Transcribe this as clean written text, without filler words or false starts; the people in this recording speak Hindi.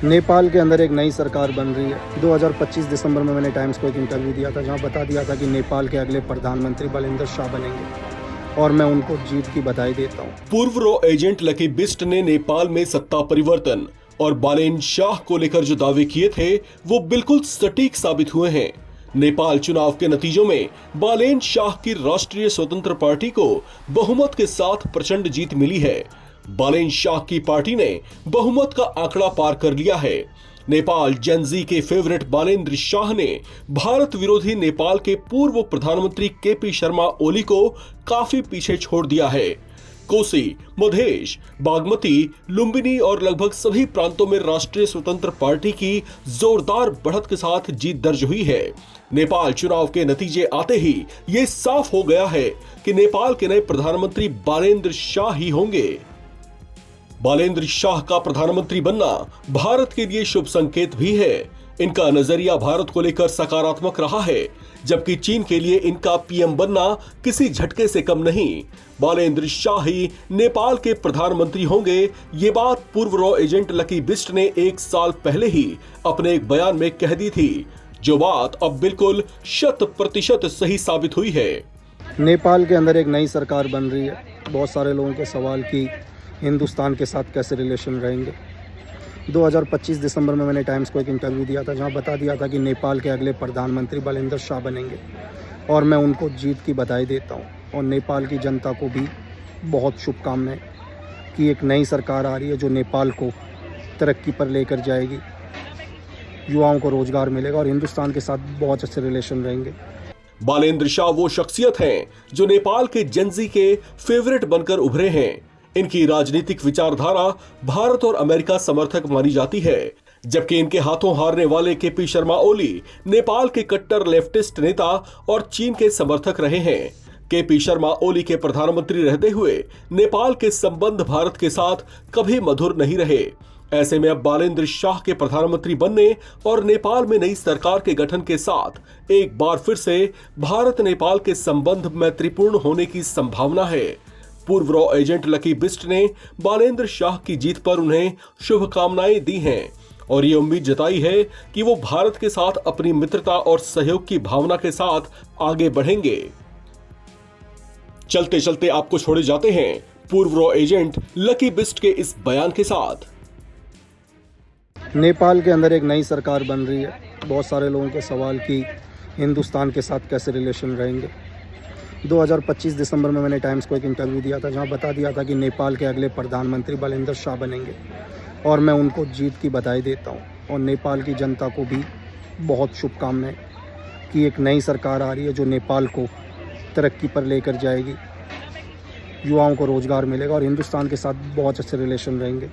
नेपाल के अंदर एक नई सरकार बन रही है। 2025 दिसंबर में मैंने टाइम्स को एक इंटरव्यू दिया था, जहां बता दिया था कि नेपाल के अगले प्रधानमंत्री बलेंद्र शाह बनेंगे और मैं उनको जीत की बधाई देता हूं। पूर्व रॉ एजेंट लकी बिस्ट ने नेपाल में सत्ता परिवर्तन और बालेन शाह को लेकर जो दावे किए थे वो बिल्कुल सटीक साबित हुए हैं। नेपाल चुनाव के नतीजों में बालेन शाह की राष्ट्रीय स्वतंत्र पार्टी को बहुमत के साथ प्रचंड जीत मिली है। बालेन शाह की पार्टी ने बहुमत का आंकड़ा पार कर लिया है। नेपाल जेनजी के फेवरेट बालेंद्र शाह ने भारत विरोधी नेपाल के पूर्व प्रधानमंत्री केपी शर्मा ओली को काफी पीछे छोड़ दिया है। कोसी, मधेश, बागमती, लुम्बिनी और लगभग सभी प्रांतों में राष्ट्रीय स्वतंत्र पार्टी की जोरदार बढ़त के साथ जीत दर्ज हुई है। नेपाल चुनाव के नतीजे आते ही ये साफ हो गया है कि नेपाल के नए प्रधानमंत्री बालेंद्र शाह ही होंगे। बालेंद्र शाह का प्रधानमंत्री बनना भारत के लिए शुभ संकेत भी है। इनका नजरिया भारत को लेकर सकारात्मक रहा है, जबकि चीन के लिए इनका पीएम बनना किसी झटके से कम नहीं। बालेंद्र शाह ही नेपाल के प्रधानमंत्री होंगे, ये बात पूर्व रॉ एजेंट लकी बिस्ट ने 1 साल पहले ही अपने एक बयान में कह दी थी, जो बात अब बिल्कुल 100% सही साबित हुई है। नेपाल के अंदर एक नई सरकार बन रही है। बहुत सारे लोगों के सवाल कि हिंदुस्तान के साथ कैसे रिलेशन रहेंगे। 2025 दिसंबर में मैंने टाइम्स को एक इंटरव्यू दिया था, जहां बता दिया था कि नेपाल के अगले प्रधानमंत्री बलेंद्र शाह बनेंगे और मैं उनको जीत की बधाई देता हूं। और नेपाल की जनता को भी बहुत शुभकामनाएं कि एक नई सरकार आ रही है जो नेपाल को तरक्की पर लेकर जाएगी, युवाओं को रोजगार मिलेगा और हिंदुस्तान के साथ बहुत अच्छे रिलेशन रहेंगे। बालेंद्र शाह वो शख्सियत हैं जो नेपाल के जेनजी के फेवरेट बनकर उभरे हैं। इनकी राजनीतिक विचारधारा भारत और अमेरिका समर्थक मानी जाती है, जबकि इनके हाथों हारने वाले केपी शर्मा ओली नेपाल के कट्टर लेफ्टिस्ट नेता और चीन के समर्थक रहे हैं। केपी शर्मा ओली के प्रधानमंत्री रहते हुए नेपाल के संबंध भारत के साथ कभी मधुर नहीं रहे। ऐसे में अब बालेंद्र शाह के प्रधानमंत्री बनने और नेपाल में नई सरकार के गठन के साथ एक बार फिर से भारत नेपाल के संबंध मैत्रीपूर्ण होने की संभावना है। पूर्व रॉ एजेंट लकी बिस्ट ने बालेंद्र शाह की जीत पर उन्हें शुभकामनाएं दी हैं और ये उम्मीद जताई है कि वो भारत के साथ अपनी मित्रता और सहयोग की भावना के साथ आगे बढ़ेंगे। चलते चलते आपको छोड़े जाते हैं पूर्व रॉ एजेंट लकी बिस्ट के इस बयान के साथ। नेपाल के अंदर एक नई सरकार बन रही है। बहुत सारे लोगों के सवाल कि हिंदुस्तान के साथ कैसे रिलेशन रहेंगे। 2025 दिसंबर में मैंने टाइम्स को एक इंटरव्यू दिया था, जहां बता दिया था कि नेपाल के अगले प्रधानमंत्री बलेंद्र शाह बनेंगे और मैं उनको जीत की बधाई देता हूं। और नेपाल की जनता को भी बहुत शुभकामनाएं कि एक नई सरकार आ रही है जो नेपाल को तरक्की पर लेकर जाएगी, युवाओं को रोजगार मिलेगा और हिंदुस्तान के साथ बहुत अच्छे रिलेशन रहेंगे।